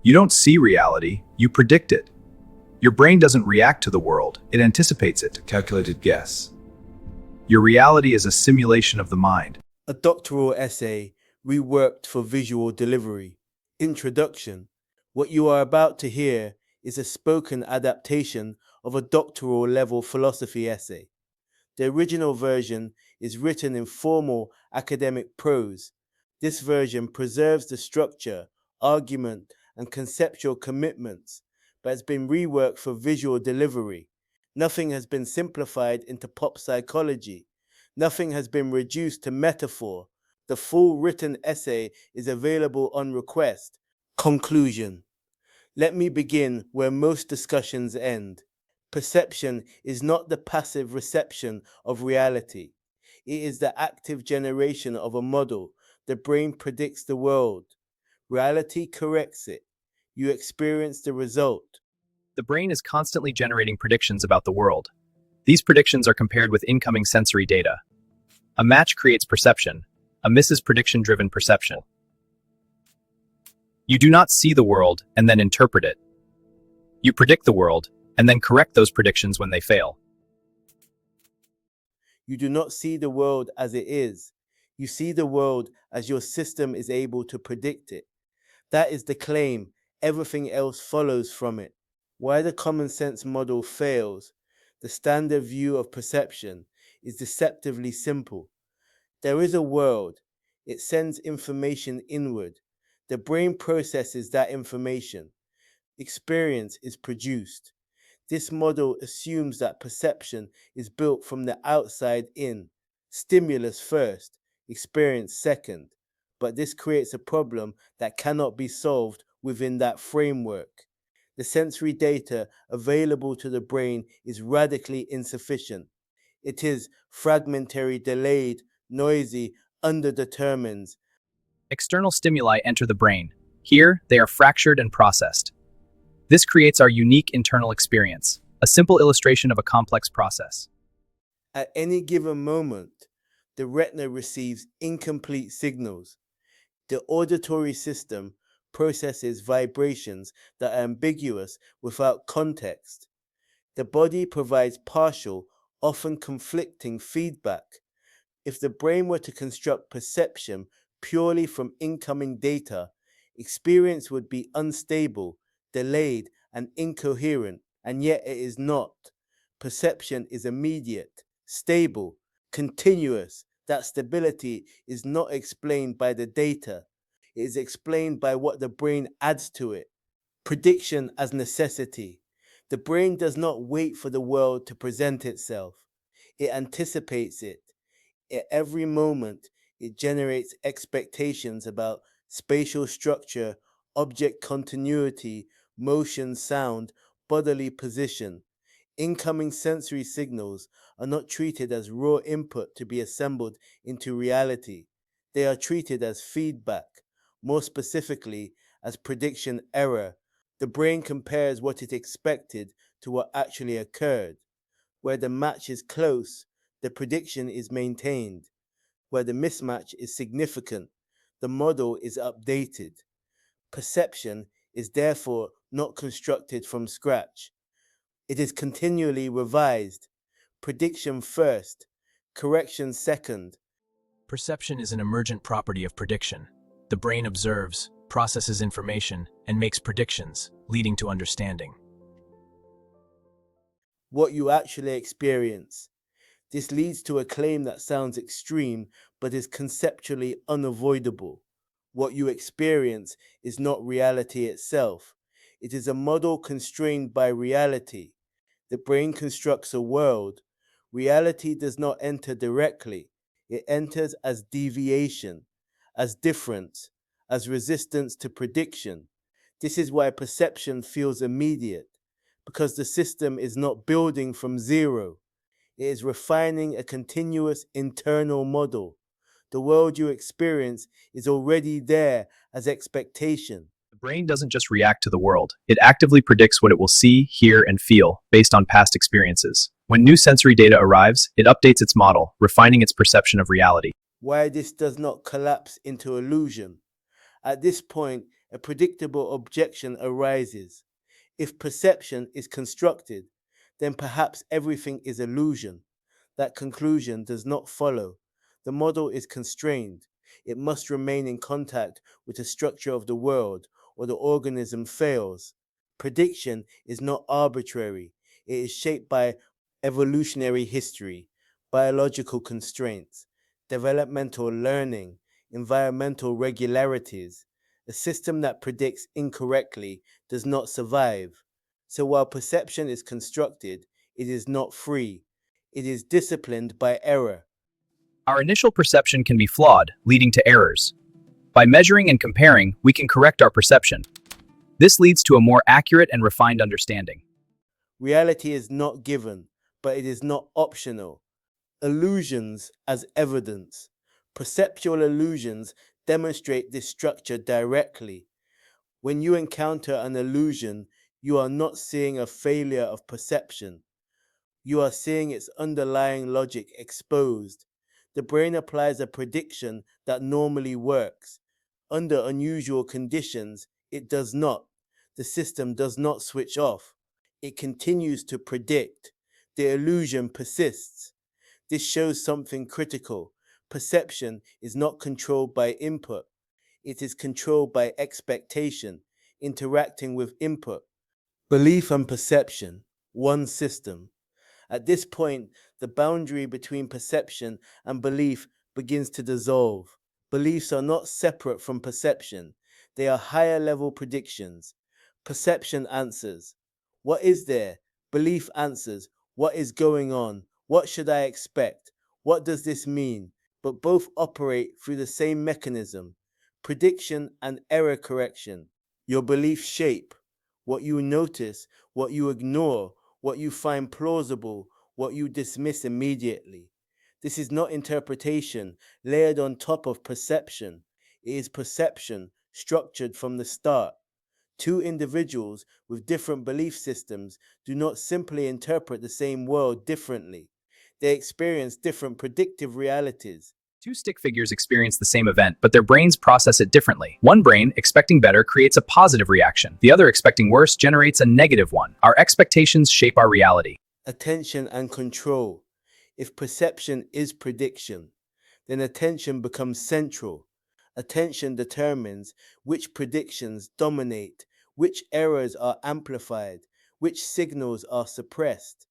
You don't see reality, you predict it. Your brain doesn't react to the world, it anticipates it. Calculated guess. Your reality is a simulation of the mind. A doctoral essay reworked for visual delivery. Introduction. What you are about to hear is a spoken adaptation of a doctoral-level philosophy essay. The original version is written in formal academic prose. This version preserves the structure, argument, and conceptual commitments, but has been reworked for visual delivery. Nothing has been simplified into pop psychology. Nothing has been reduced to metaphor. The full written essay is available on request. Conclusion. Let me begin where most discussions end. Perception is not the passive reception of reality. It is the active generation of a model. The brain predicts the world. Reality corrects it. You experience the result. The brain is constantly generating predictions about the world. These predictions are compared with incoming sensory data. A match creates perception. A miss is prediction-driven perception. You do not see the world and then interpret it. You predict the world and then correct those predictions when they fail. You do not see the world as it is. You see the world as your system is able to predict it. That is the claim. Everything else follows from it. Why the common sense model fails, the standard view of perception, is deceptively simple. There is a world. It sends information inward. The brain processes that information. Experience is produced. This model assumes that perception is built from the outside in, stimulus first, experience second. But this creates a problem that cannot be solved within that framework. The sensory data available to the brain is radically insufficient. It is fragmentary, delayed, noisy, underdetermined. External stimuli enter the brain. Here, they are fractured and processed. This creates our unique internal experience, a simple illustration of a complex process. At any given moment, the retina receives incomplete signals. The auditory system processes vibrations that are ambiguous without context. The body provides partial, often conflicting feedback. If the brain were to construct perception purely from incoming data, experience would be unstable, delayed, and incoherent, and yet it is not. Perception is immediate, stable, continuous. That stability is not explained by the data. It is explained by what the brain adds to it. Prediction as necessity. The brain does not wait for the world to present itself. It anticipates it. At every moment, it generates expectations about spatial structure, object continuity, motion, sound, bodily position. Incoming sensory signals are not treated as raw input to be assembled into reality. They are treated as feedback, more specifically as prediction error. The brain compares what it expected to what actually occurred. Where the match is close, the prediction is maintained. Where the mismatch is significant, the model is updated. Perception is therefore not constructed from scratch. It is continually revised. Prediction first, correction second. Perception is an emergent property of prediction. The brain observes, processes information, and makes predictions, leading to understanding. What you actually experience. This leads to a claim that sounds extreme but is conceptually unavoidable. What you experience is not reality itself. It is a model constrained by reality. The brain constructs a world. Reality does not enter directly. It enters as deviation, as difference, as resistance to prediction. This is why perception feels immediate, because the system is not building from zero. It is refining a continuous internal model. The world you experience is already there as expectation. The brain doesn't just react to the world, it actively predicts what it will see, hear, and feel based on past experiences. When new sensory data arrives, it updates its model, refining its perception of reality. Why this does not collapse into illusion. At this point, a predictable objection arises. If perception is constructed, then perhaps everything is illusion. That conclusion does not follow. The model is constrained. It must remain in contact with the structure of the world, or the organism fails. Prediction is not arbitrary. It is shaped by evolutionary history, biological constraints, developmental learning, environmental regularities. A system that predicts incorrectly does not survive. So while perception is constructed, it is not free. It is disciplined by error. Our initial perception can be flawed, leading to errors. By measuring and comparing, we can correct our perception. This leads to a more accurate and refined understanding. Reality is not given, but it is not optional. Illusions as evidence. Perceptual illusions demonstrate this structure directly. When you encounter an illusion, you are not seeing a failure of perception. You are seeing its underlying logic exposed. The brain applies a prediction that normally works. Under unusual conditions, it does not. The system does not switch off. It continues to predict. The illusion persists. This shows something critical. Perception is not controlled by input. It is controlled by expectation, interacting with input. Belief and perception, one system. At this point, the boundary between perception and belief begins to dissolve. Beliefs are not separate from perception, they are higher level predictions. Perception answers, what is there? Belief answers, what is going on? What should I expect? What does this mean? But both operate through the same mechanism, prediction and error correction. Your beliefs shape what you notice, what you ignore, what you find plausible, what you dismiss immediately. This is not interpretation layered on top of perception. It is perception structured from the start. Two individuals with different belief systems do not simply interpret the same world differently. They experience different predictive realities. Two stick figures experience the same event, but their brains process it differently. One brain, expecting better, creates a positive reaction. The other, expecting worse, generates a negative one. Our expectations shape our reality. Attention and control. If perception is prediction, then attention becomes central. Attention determines which predictions dominate, which errors are amplified, which signals are suppressed.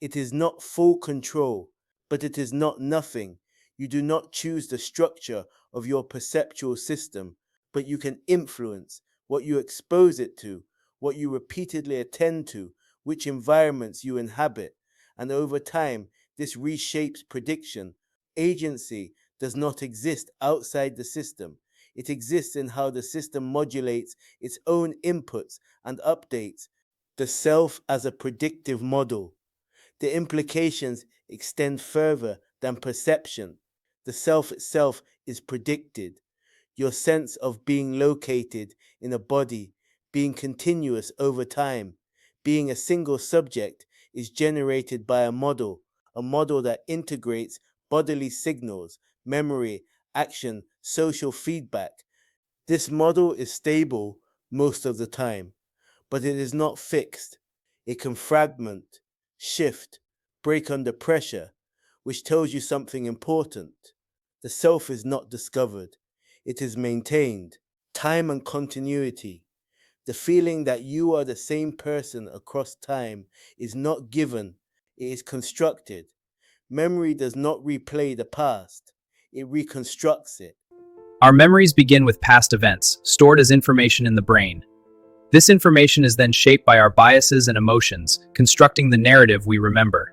It is not full control, but it is not nothing. You do not choose the structure of your perceptual system, but you can influence what you expose it to, what you repeatedly attend to, which environments you inhabit. And over time, this reshapes prediction. Agency does not exist outside the system. It exists in how the system modulates its own inputs and updates the self as a predictive model. The implications extend further than perception. The self itself is predicted. Your sense of being located in a body, being continuous over time, being a single subject is generated by a model that integrates bodily signals, memory, action, social feedback. This model is stable most of the time, but it is not fixed. It can fragment, shift, break under pressure, which tells you something important. The self is not discovered, it is maintained. Time and continuity. The feeling that you are the same person across time is not given, it is constructed. Memory does not replay the past, it reconstructs it. Our memories begin with past events, stored as information in the brain. This information is then shaped by our biases and emotions, constructing the narrative we remember.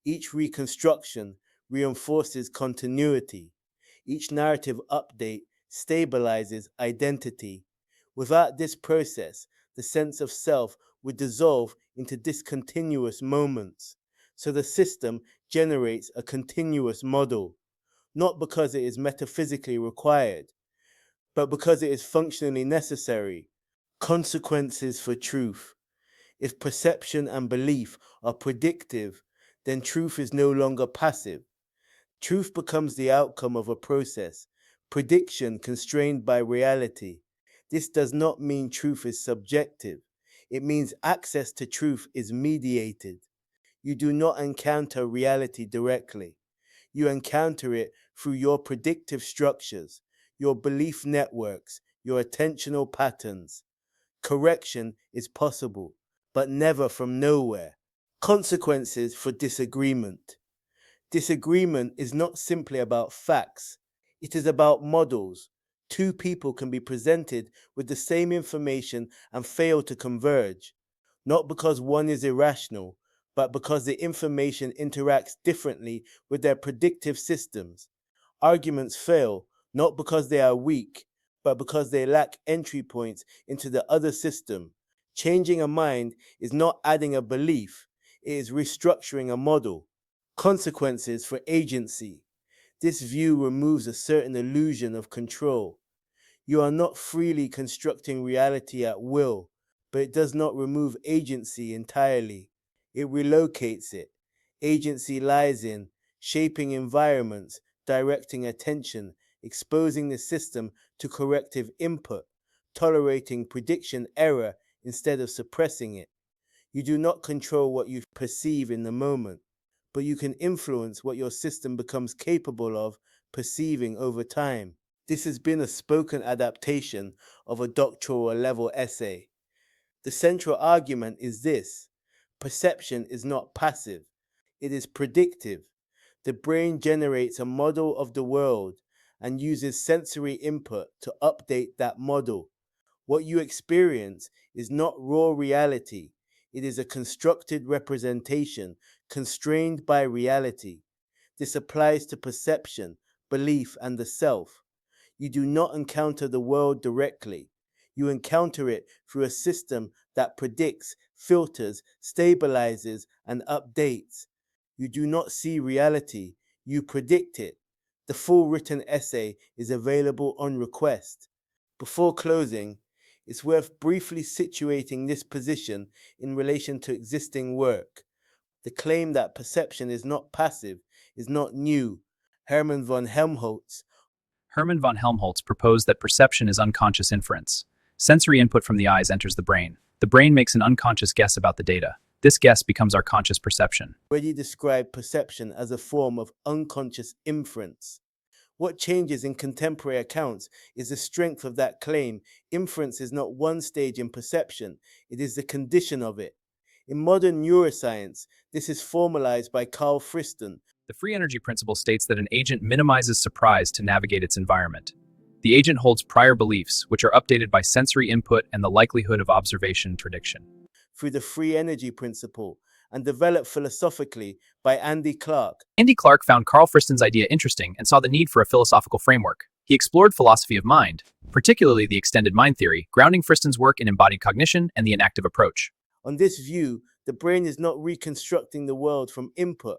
Each reconstruction reinforces continuity. Each narrative update stabilizes identity. Without this process, the sense of self would dissolve into discontinuous moments. So the system generates a continuous model, not because it is metaphysically required, but because it is functionally necessary. Consequences for truth. If perception and belief are predictive, then truth is no longer passive. Truth becomes the outcome of a process, prediction constrained by reality. This does not mean truth is subjective. It means access to truth is mediated. You do not encounter reality directly. You encounter it through your predictive structures, your belief networks, your attentional patterns. Correction is possible, but never from nowhere. Consequences for disagreement. Disagreement is not simply about facts, it is about models. Two people can be presented with the same information and fail to converge, not because one is irrational, but because the information interacts differently with their predictive systems. Arguments fail not because they are weak, but because they lack entry points into the other system. Changing a mind is not adding a belief, it is restructuring a model. Consequences for agency. This view removes a certain illusion of control. You are not freely constructing reality at will, but it does not remove agency entirely. It relocates it. Agency lies in shaping environments, directing attention, exposing the system to corrective input, tolerating prediction error instead of suppressing it. You do not control what you perceive in the moment, but you can influence what your system becomes capable of perceiving over time. This has been a spoken adaptation of a doctoral level essay. The central argument is this: perception is not passive, it is predictive. The brain generates a model of the world and uses sensory input to update that model. What you experience is not raw reality, it is a constructed representation constrained by reality. This applies to perception, belief, and the self. You do not encounter the world directly. You encounter it through a system that predicts, filters, stabilizes, and updates. You do not see reality, you predict it. The full written essay is available on request. Before closing, it's worth briefly situating this position in relation to existing work. The claim that perception is not passive is not new. Hermann von Helmholtz Hermann von Helmholtz proposed that perception is unconscious inference. Sensory input from the eyes enters the brain. The brain makes an unconscious guess about the data. This guess becomes our conscious perception. already described perception as a form of unconscious inference. What changes in contemporary accounts is the strength of that claim. Inference is not one stage in perception, it is the condition of it. In modern neuroscience, this is formalized by Carl Friston. The free energy principle states that an agent minimizes surprise to navigate its environment. The agent holds prior beliefs, which are updated by sensory input and the likelihood of observation prediction. Through the free energy principle, and developed philosophically by Andy Clark. Andy Clark found Carl Friston's idea interesting and saw the need for a philosophical framework. He explored philosophy of mind, particularly the extended mind theory, grounding Friston's work in embodied cognition and the inactive approach. On this view, the brain is not reconstructing the world from input,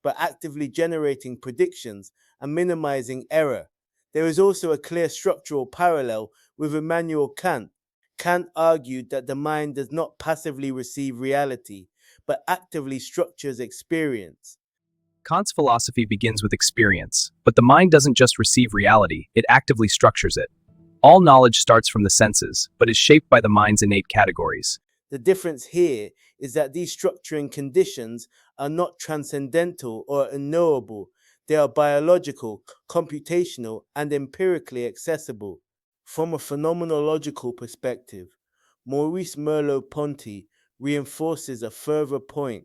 but actively generating predictions and minimizing error. There is also a clear structural parallel with Immanuel Kant. Kant argued that the mind does not passively receive reality, but actively structures experience. Kant's philosophy begins with experience, but the mind doesn't just receive reality, it actively structures it. All knowledge starts from the senses, but is shaped by the mind's innate categories. The difference here is that these structuring conditions are not transcendental or unknowable. They are biological, computational, and empirically accessible. From a phenomenological perspective, Maurice Merleau-Ponty reinforces a further point.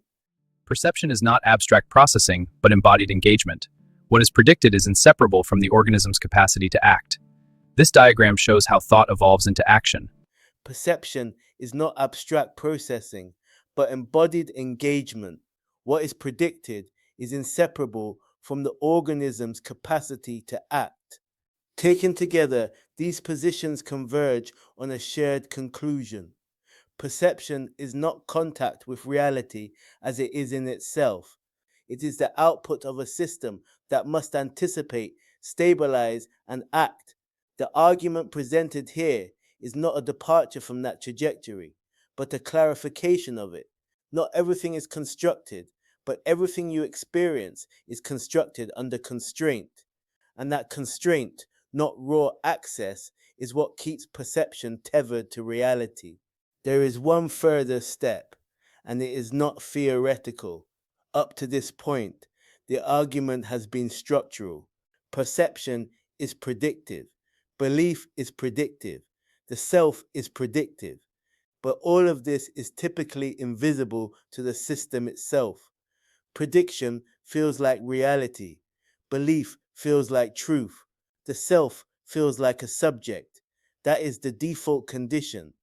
Perception is not abstract processing, but embodied engagement. What is predicted is inseparable from the organism's capacity to act. This diagram shows how thought evolves into action. Perception is not abstract processing, but embodied engagement. What is predicted is inseparable from the organism's capacity to act. Taken together, these positions converge on a shared conclusion. Perception is not contact with reality as it is in itself. It is the output of a system that must anticipate, stabilize, and act. The argument presented here is not a departure from that trajectory, but a clarification of it. Not everything is constructed, but everything you experience is constructed under constraint. And that constraint, not raw access, is what keeps perception tethered to reality. There is one further step, and it is not theoretical. Up to this point, the argument has been structural. Perception is predictive. Belief is predictive. The self is predictive. But all of this is typically invisible to the system itself. Prediction feels like reality. Belief feels like truth. The self feels like a subject. That is the default condition.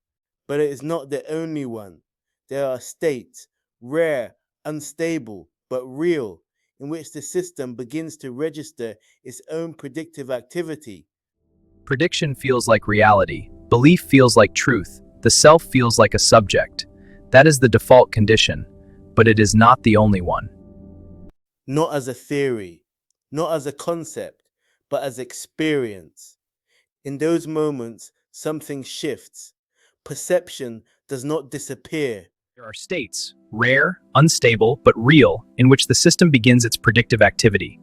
But it is not the only one. There are states, rare, unstable, but real, in which the system begins to register its own predictive activity. Prediction feels like reality. Belief feels like truth. The self feels like a subject. That is the default condition, but it is not the only one. Not as a theory, not as a concept, but as experience. In those moments, something shifts. Perception does not disappear. There are states, rare, unstable, but real, in which the system begins its predictive activity.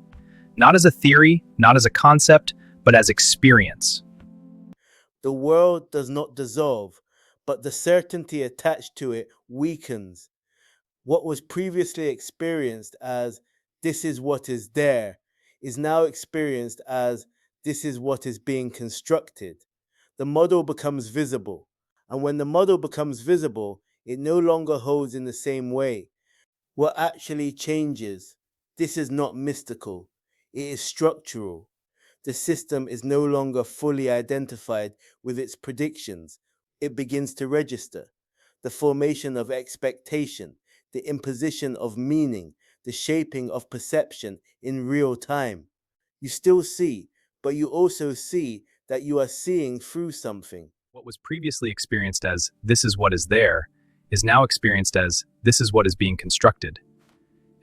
Not as a theory, not as a concept, but as experience. The world does not dissolve, but the certainty attached to it weakens. What was previously experienced as this is what is there is now experienced as this is what is being constructed. The model becomes visible. And when the model becomes visible, it no longer holds in the same way. What actually changes, this is not mystical, it is structural. The system is no longer fully identified with its predictions. It begins to register. The formation of expectation, the imposition of meaning, the shaping of perception in real time. You still see, but you also see that you are seeing through something. What was previously experienced as this is what is there is now experienced as this is what is being constructed.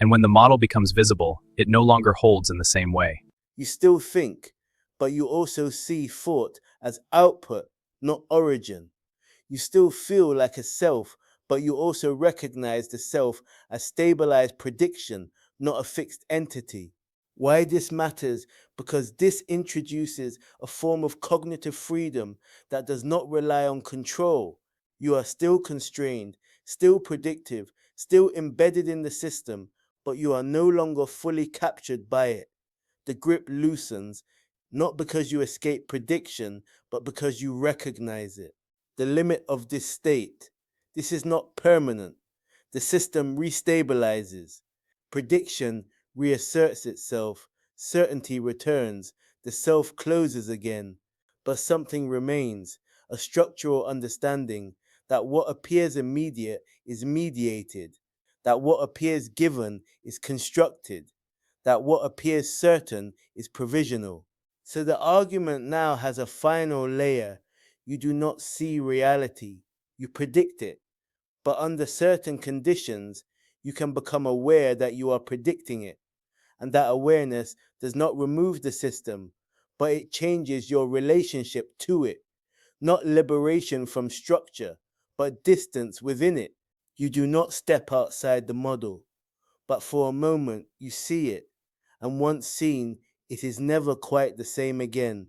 And when the model becomes visible, it no longer holds in the same way. You still think, but you also see thought as output, not origin. You still feel like a self, but you also recognize the self as stabilized prediction, not a fixed entity. Why this matters? Because this introduces a form of cognitive freedom that does not rely on control. You are still constrained, still predictive, still embedded in the system, but you are no longer fully captured by it. The grip loosens, not because you escape prediction, but because you recognize it. The limit of this state. This is not permanent. The system restabilizes. Prediction reasserts itself. Certainty returns. The self closes again. But something remains, a structural understanding that what appears immediate is mediated, that what appears given is constructed, that what appears certain is provisional. So the argument now has a final layer. You do not see reality, you predict it. But under certain conditions, you can become aware that you are predicting it. And that awareness does not remove the system, but it changes your relationship to it. Not liberation from structure, but distance within it. You do not step outside the model, but for a moment you see it. And once seen, it is never quite the same again.